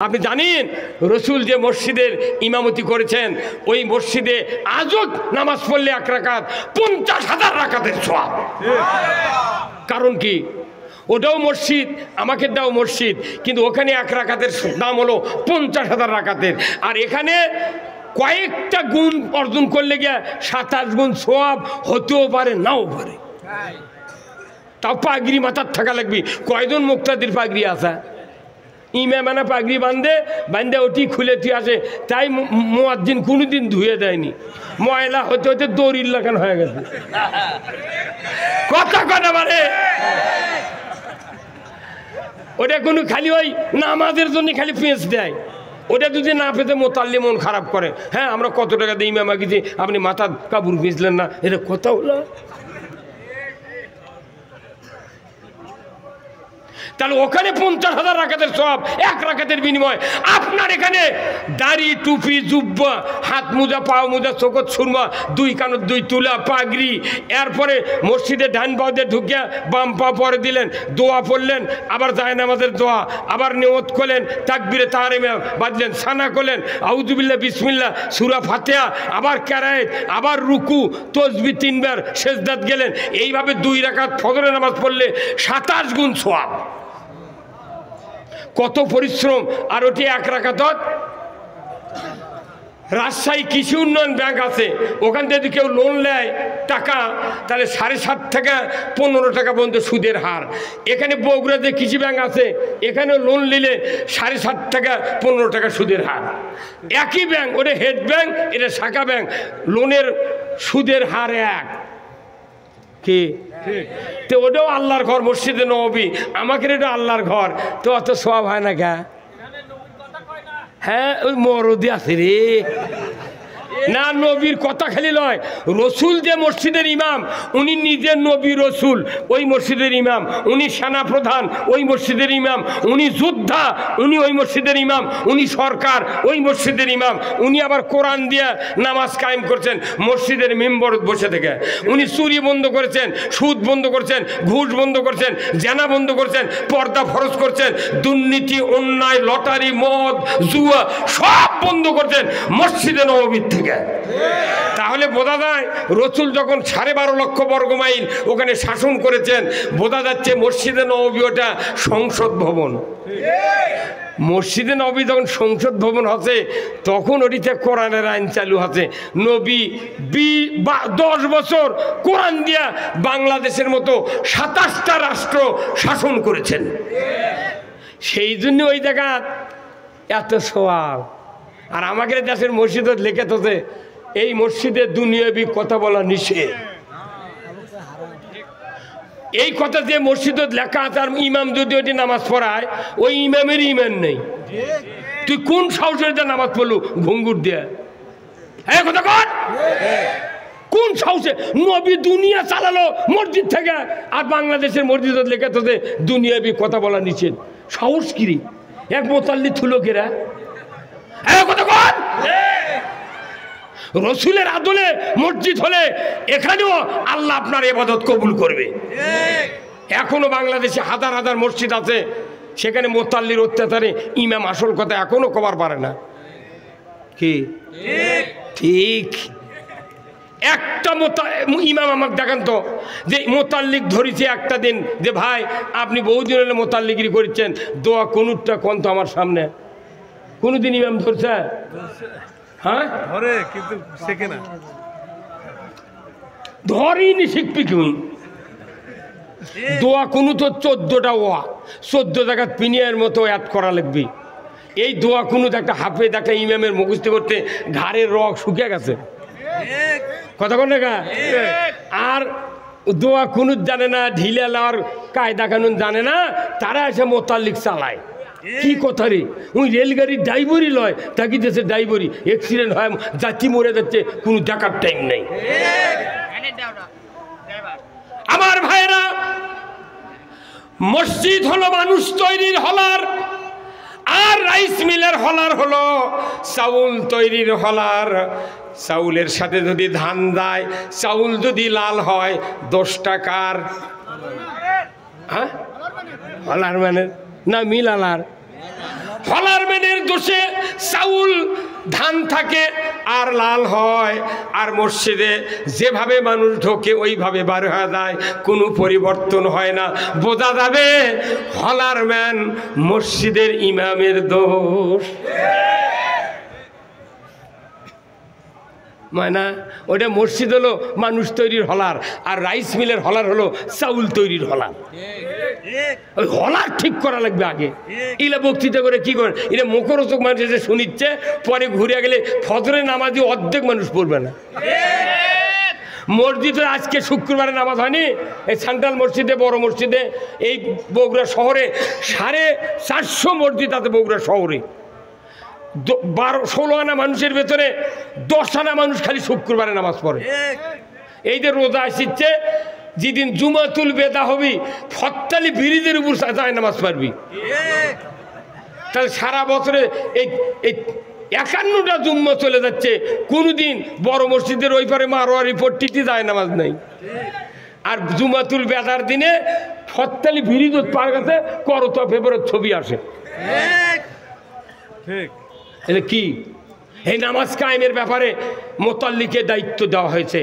আপনি জানেন রসুল যে মসজিদের ইমামতি করেছেন ওই মসজিদে আজও নামাজ পড়লে এক রাকাত 50,000 রাকাতের সওয়াব। কারণ কি? ওটাও মসজিদ, আমাকে দাও মসজিদ, কিন্তু ওখানে এক রাকাতের দাম হলো 50,000 রাকাতের। আর এখানে কয়েকটা গুণ অর্জন করলে গিয়ে 27 গুণ সওয়াব হতেও পারে, নাও পারে। তাও পাগড়ি মাথার থাকা লাগবে। কয়জন মুক্তাদির পাগড়ি আসা? ইমামানা পাগড়ি বান্ধে ওটি খুলে তুই আসে, তাই মুয়াজ্জিন কোনোদিন ধুয়ে দেয়নি। ময়লা হতে হতে দড়ির লাগান হয়ে গেছে। কথা মানে ওটা কোনো খালি ওই নামাজের জন্য খালি পেঁচ দেয়। ওটা যদি না পেতে মোতাল্লি মন খারাপ করে। হ্যাঁ, আমরা কত টাকা দিয়ে ইমামা গেছি, আপনি মাথা কাপড় পেঁচলেন না, এটা কথা হলো? তাহলে ওখানে 50,000 রাকাতের সওয়াব, এক রাকাতের বিনিময়। আপনার এখানে দাড়ি, টুপি, জুব্বা, হাত মোজা, পাও মোজা, চোখত সুরমা, 2 কানত 2 তুলা, পাগড়ি, এরপরে মসজিদে ডান পাও দিয়ে ঢুকিয়া বাম পা পরে দিলেন, দোয়া পড়লেন, আবার জায়নামাজের দোয়া, আবার নিয়ত করলেন, তাকবীরে তাহরিমা বাঁধলেন, সানা করলেন, আউযুবিল্লাহ বিসমিল্লাহ, সূরা ফাতিহা, আবার কেরায়েত, আবার রুকু, তাসবিহ 3 বার, সেজদাত গেলেন। এইভাবে 2 রাকাত ফজরের নামাজ পড়লে 27 গুণ সওয়াব। কত পরিশ্রম! আর ওটি এক রাকাত। রাজশাহী কৃষি উন্নয়ন ব্যাংক আছে, ওখান থেকে যদি কেউ লোন নেয় টাকা, তাহলে 7.5 থেকে 15 টাকা পর্যন্ত সুদের হার। এখানে বগুড়াতে কৃষি ব্যাংক আছে, এখানে লোন নিলে 7.5 থেকে 15 টাকা সুদের হার। একই ব্যাংক, ওটা হেড ব্যাংক, এটা শাখা ব্যাংক, লোনের সুদের হার এক। কি তো ওটাও আল্লাহর ঘর, মসজিদে নববী, আমাকে এটা আল্লাহর ঘর, তো অত সওয়াব হয় না কে? হ্যাঁ, ওই মরদি আছে রে। না, নবীর কথা খালি নয়, রসুল যে মসজিদের ইমাম, উনি নিজে নবী রসুল, ওই মসজিদের ইমাম। উনি সেনা প্রধান, ওই মসজিদের ইমাম। উনি যোদ্ধা, উনি ওই মসজিদের ইমাম। উনি সরকার, ওই মসজিদের ইমাম। উনি আবার কোরআন দিয়ে নামাজ কায়েম করছেন মসজিদের মেম্বরত বসে থেকে। উনি চুরি বন্ধ করেছেন, সুদ বন্ধ করছেন, ঘুষ বন্ধ করছেন, জেনা বন্ধ করছেন, পর্দা ফরজ করছেন, দুর্নীতি, অন্যায়, লটারি, মদ, জুয়া সব বন্ধ করছেন মসজিদে নববীর থেকে। তাহলে বোঝা যায় রসুল যখন 12.5 লক্ষ বর্গ মাইল ওখানে শাসন করেছেন, বোঝা যাচ্ছে মসজিদে নববী ওটা সংসদ ভবন। মসজিদে নববী যখন সংসদ ভবন হচ্ছে, তখন ওটিতে কোরআনের আইন চালু হচ্ছে। নবী 10 বছর কোরআন দিয়া বাংলাদেশের মতো 27টা রাষ্ট্র শাসন করেছেন। সেই জন্য ওই জায়গা এত সওয়াব। আর আমাদের দেশের মসজিদত লেখে তোতে এই মসজিদে দুনিয়াবি কথা বলা নিষেধ। এই কথা যে মসজিদত লেখা আছে, আর ইমাম যদি ওটি নামাজ পড়ায়, ওই ইমামের ইমান নেই। তুই কোন সাহসের যা নামাজ পড়লু ঘুঙ্গুর দিয়ে? হ্যাঁ, কথা কর, কোন সাহসে? নবী দুনিয়া চালালো মসজিদ থেকে, আর বাংলাদেশের মসজিদত লেখা তোতে দুনিয়াবি কথা বলা নিষেধ। সাহস কিরি এক মোতাল্লি থুলোকেরা? রসুলের আদলে মসজিদ হলে এখানেও আল্লাহ আপনার ইবাদত কবুল করবে। এখনো বাংলাদেশে হাজার হাজার মসজিদ আছে, সেখানে মোতাল্লির অত্যাচারে ইমাম আসল কথা এখনো কবার পারে না। কি ঠিক? একটা ইমাম আমাকে দেখান তো, যে মোতাল্লিক ধরেছে একটা দিন, যে ভাই আপনি বহুদিন হলে মোতাল্লিগিরি করছেন, দোয়া কোনটা কোন তো আমার সামনে। কোনদিন ইমাম ধরছে? হ্যাঁ, ধরে কিন্তু শেখে না। ধরেনি, শিখবি কি? দোয়া কোনো তো 14টা ওয়া, 14 জায়গায় পিনিয়ার মতো অ্যাড করা লাগবে। এই দোয়া কোনো একটা হাফেজ একটা ইমামের মুখস্থ করতে ঘাড়ের রগ শুকিয়ে গেছে। কথা কোন না? আর দোয়া কোনো জানে না, ঢিলে লাওয়ার কায়দা কানুন জানে না, তারা এসে মোতাল্লিক চালায়। কি কথা রে? ওই রেলগাড়ির ড্রাইভারই লয়, তাকে দেশে ড্রাইভারই অ্যাক্সিডেন্ট হয়, যাত্রী মরে যাচ্ছে, কোনো দেখার টাইম নেই। আমার ভাইরা, মসজিদ হলো মানুষ তৈরির হলার, আর রাইস মিলের হলার হলো চাউল তৈরির হলার। চাউলের সাথে যদি ধান দেয়, চাউল যদি লাল হয়, 10 টাকার। হ্যাঁ, হলার মানে না মিল আলার। হলার ম্যানের দোষে চাউল ধান থাকে আর লাল হয়, আর মসজিদে যেভাবে মানুষ ঢোকে ওইভাবে বার হয়ে যায়, কোনো পরিবর্তন হয় না। বোঝা যাবে হলার ম্যান মসজিদের ইমামের দোষ। মানে ওটা মসজিদ হলো মানুষ তৈরির হলার, আর রাইস মিলের হলার হলো চাউল তৈরির হলার। ওই হলার ঠিক করা লাগবে আগে। এগুলা বক্তৃতা করে কি করে, এটা মুখরোচক মানুষ এসে শুনিচ্ছে, পরে ঘুরে গেলে ফজরের নামাজে অর্ধেক মানুষ পড়বে না। মসজিদে আজকে শুক্রবারে নামাজ হয়নি, এই সেন্ট্রাল মসজিদে, বড় মসজিদে, এই বগুড়া শহরে 450 মসজিদ আছে বগুড়া শহরে। 16 আনা মানুষের ভেতরে 10 আনা মানুষ খালি শুক্রবারে নামাজ পড়ে। এই যে রোজা আসছে, যেদিন জুমাতুল বেদা হবি, ফত্তালি ব্রিজের উপর যায় নামাজ পড়বি। তাহলে সারা বছরে এই 51টা জুম্মা চলে যাচ্ছে, কোনোদিন বড় মসজিদের ওই পারে মারোয়ারি পট্টিতে যায় নামাজ নাই। আর জুমাতুল বেদার দিনে ফত্তালি ব্রিজ পার কাছে করতো ফেব্রুয়ারির ছবি আসে। এটা কি? এই নামাজ কায়েমের ব্যাপারে মোতাল্লিকে দায়িত্ব দেওয়া হয়েছে,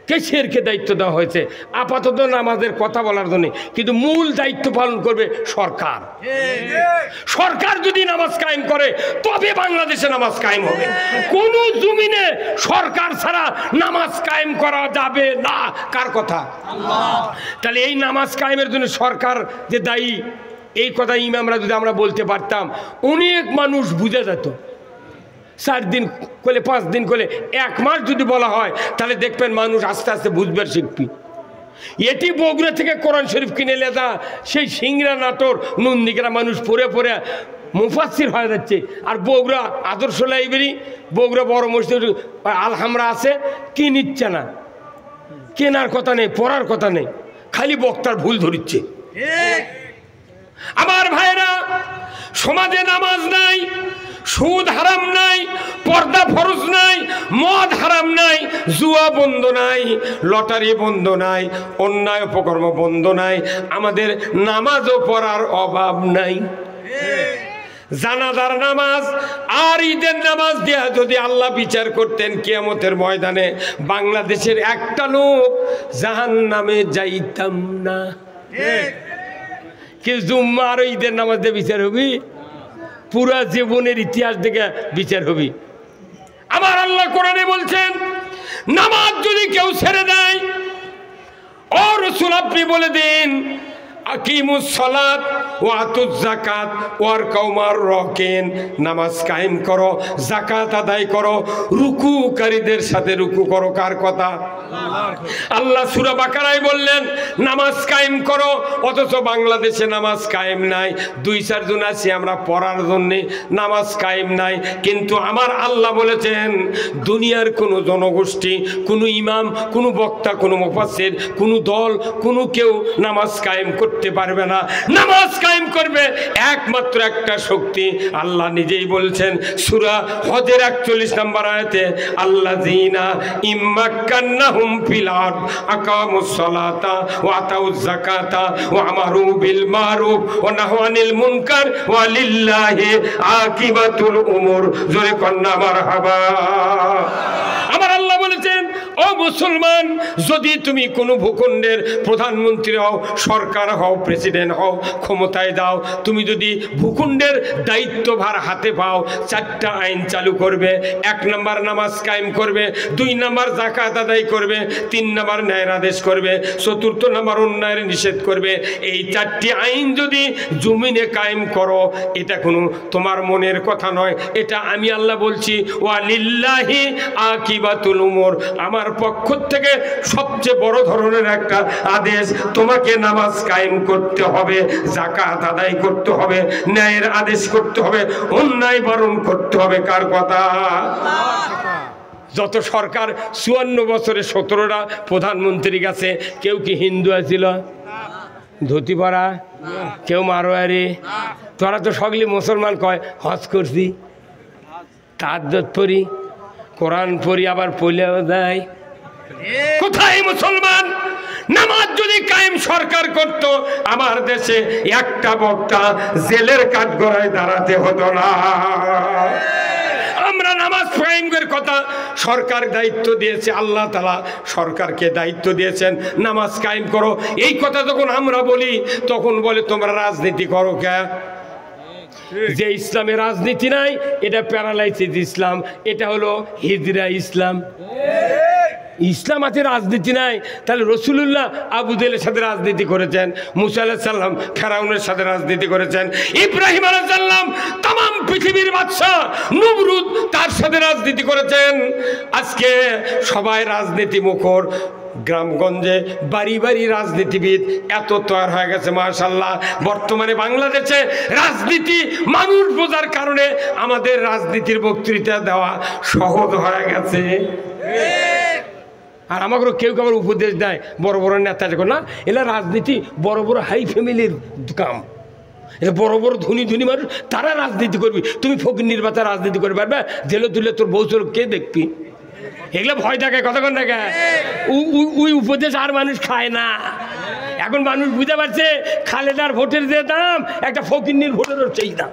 কেশিয়ারকে দায়িত্ব দেওয়া হয়েছে আপাতত নামাজের কথা বলার জন্য, কিন্তু মূল দায়িত্ব পালন করবে সরকার। সরকার যদি নামাজ কায়েম করে তবে বাংলাদেশে নামাজ কায়েম হবে। কোন জমিনে সরকার ছাড়া নামাজ কায়েম করা যাবে না। কার কথা? তাহলে এই নামাজ কায়েমের জন্য সরকার যে দায়ী, এই কথা ইমামরা যদি আমরা বলতে পারতাম, অনেক মানুষ বুঝে যেত। 4 দিন করলে, 5 দিন করলে, 1 মাস যদি বলা হয়, তাহলে দেখবেন মানুষ আস্তে আস্তে বুঝবে, শিখবি। এটি বগুড়া থেকে কোরআন শরীফ কিনে লেদা, সেই সিংড়া নাটোর নন্দিগ্রা মানুষ পড়ে পড়ে মুফাসসির হয়ে যাচ্ছে। আর বগুড়া আদর্শ লাইব্রেরি, বগুড়া বড় মসজিদ আলহামরা আছে, কি নিচ্ছে না, কেনার কথা নেই, পড়ার কথা নেই, খালি বক্তার ভুল ধরিচ্ছে। আমার ভাইরা, সমাজে নামাজ নাই, সুদ হারাম নাই, পর্দা ফরজ নাই, মদ হারাম নাই, জুয়া বন্ধ নাই, লটারি বন্ধ নাই, অন্যায় অপকর্ম বন্ধ নাই, আমাদের নামাজও পড়ার অভাব নাই। জানাজার নামাজ আর ঈদের নামাজ দেয়া যদি আল্লাহ বিচার করতেন কিয়ামতের ময়দানে, বাংলাদেশের একটা লোক জাহান্নামে যাইতাম না। কি জুম্মা আর ঈদের নামাজ দিয়ে বিচার হবি? পুরা জীবনের ইতিহাস দেখে বিচার হবি। আমার আল্লাহ কোরআনে বলছেন, নামাজ যদি কেউ ছেড়ে দেয়, ও রাসূল আপনি বলে দিন, আকিমুস সালাত ওয়া আতুজ যাকাত ওয়ারকাউ মা'র রাকিন, নামাজ কায়েম করো, যাকাত আদায় করো, রুকুকারীদের সাথে রুকু করো। কার কথা? আল্লাহ সূরা বাকারায় বললেন নামাজ কায়েম করো, অথচ বাংলাদেশে নামাজ কায়েম নাই। 2-4 জন আছি আমরা পড়ার জন্যে, নামাজ কায়েম নাই। কিন্তু আমার আল্লাহ বলেছেন, দুনিয়ার কোনো জনগোষ্ঠী, কোনো ইমাম, কোনো বক্তা, কোনো মুফাসসির, কোনো দল, কোনো কেউ নামাজ কায়েম করতে পারবে না। নামাজ কায়েম করবে একমাত্র একটা শক্তি, আল্লাহ নিজেই বলছেন সূরা হজের 41 নম্বর আয়াতে, আল্লাযীনা ইম্মাক্কান্নাহুম ফিল আরদ আকামুস সালাতা ওয়া আতাউজ যাকাতা ওয়া আমারু বিল মারুফ ওয়া নাহাউ আনিল মুনকার ওয়া লিল্লাহি আকিবাতুল উমুর। জোরে কন্না মারহাবা। আমার আল্লাহ বলেছেন, ও মুসলমান, যদি তুমি কোনো ভূখণ্ডের প্রধানমন্ত্রী হও, সরকার হও, প্রেসিডেন্ট হও, ক্ষমতায় দাও, তুমি যদি ভূখণ্ডের দায়িত্বভার হাতে পাও, 4টা আইন চালু করবে। 1 নম্বর নামাজ কায়েম করবে, 2 নম্বর যাকাত আদায় করবে, 3 নম্বর ন্যায়ের আদেশ করবে, 4র্থ নম্বর অন্যায়ের নিষেধ করবে। এই 4টি আইন যদি জমিনে কায়েম করো, এটা কোনো তোমার মনের কথা নয়, এটা আমি আল্লাহ বলছি। ওয়া লিল্লাহি আকিবাতুল উমুর, আমার পক্ষ থেকে সবচেয়ে বড় ধরনের একটা আদেশ, তোমাকে নামাজ কায়েম করতে হবে, যাকাত আদায় করতে হবে, ন্যায়ের আদেশ করতে হবে, অন্যায় বারণ করতে হবে। কার কথা? যত সরকার 54 বছরে 17টা প্রধানমন্ত্রী গেছে, কেউ কি হিন্দু আছিল? ধুতি পরা, কেউ মারোয়ারি। তোরা তো সগলি মুসলমান কয়, হজ করছি, তাহাজ্জুদ পড়ি, কোরআন পড়ি, আবার পড়লেও যায়। কোথায় মুসলমান? নামাজ যদি কায়েম সরকার করত, আমার দেশে একটা বক্তা জেলের কাঠগড়ায় দাঁড়াতে হতো না। আমরা নামাজ কায়েমের কথা সরকার দায়িত্ব দিয়েছে, আল্লাহ তাআলা সরকারকে দায়িত্ব দিয়েছেন নামাজ কায়েম করো। এই কথা যখন আমরা বলি তখন বলে তোমরা রাজনীতি করো কে? যে ইসলামে রাজনীতি নাই এটা প্যারালাইসিস ইসলাম, এটা হলো হিজরা ইসলাম। ইসলাম আছে, রাজনীতি নাই। তাহলে রসুলুল্লাহ আবু জেলের সাথে রাজনীতি করেছেন, মুসা আলাইহিস সালাম ফেরাউনের সাথে রাজনীতি করেছেন, ইব্রাহিম আলাইহিস সালাম তাম পৃথিবীর বাদশা নমরুদ তার সাথে রাজনীতি করেছেন। আজকে সবাই রাজনীতি মুখর, গ্রামগঞ্জে বাড়ি বাড়ি রাজনীতিবিদ এত তৈরি হয়ে গেছে মাশাআল্লাহ। বর্তমানে বাংলাদেশে রাজনীতি মানুষ বোঝার কারণে আমাদের রাজনীতির বক্তৃতা দেওয়া সহজ হয়ে গেছে। আর আমাকে কেউ কেউ উপদেশ দেয়, বড় বড় নেতা যখন না, এলা রাজনীতি বড় বড় হাই ফ্যামিলির কাম, এটা বড় বড় ধনী ধনী মানুষ তারা রাজনীতি করবি, তুমি ফকির নির্বাচন রাজনীতি করতে পারবে, জেলে তুলে তোর বউ চোর কে দেখবি? এগুলো ভয় থাকে, কতক্ষণ থাকে ওই উপদেশ আর মানুষ খায় না। এখন মানুষ বুঝতে পারছে খালেদার ভোটের যে দাম একটা ফকিন্নির ভোটেরও সেই দাম,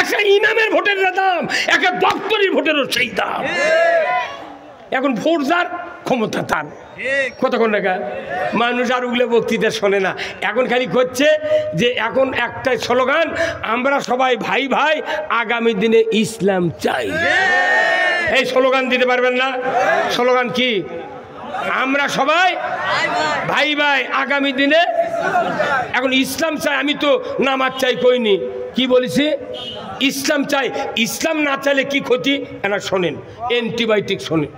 একটা ইমামের ভোটের যে দাম একটা দপ্তরির ভোটেরও সেই দাম। এখন ভোট যার ক্ষমতা তার, কতক্ষণ দেখা মানুষ আর ওগুলো বক্তৃতা শোনে না। এখন খালি করছে যে এখন একটাই স্লোগান, আমরা সবাই ভাই ভাই, আগামী দিনে ইসলাম চাই। এই স্লোগান দিতে পারবেন না? স্লোগান কি? আমরা সবাই ভাই ভাই, আগামী দিনে এখন ইসলাম চাই। আমি তো নামাজ চাই কইনি, কি বলেছি? ইসলাম চাই। ইসলাম না চাইলে কি ক্ষতি? এনা শোনেন, অ্যান্টিবায়োটিক শোনেন।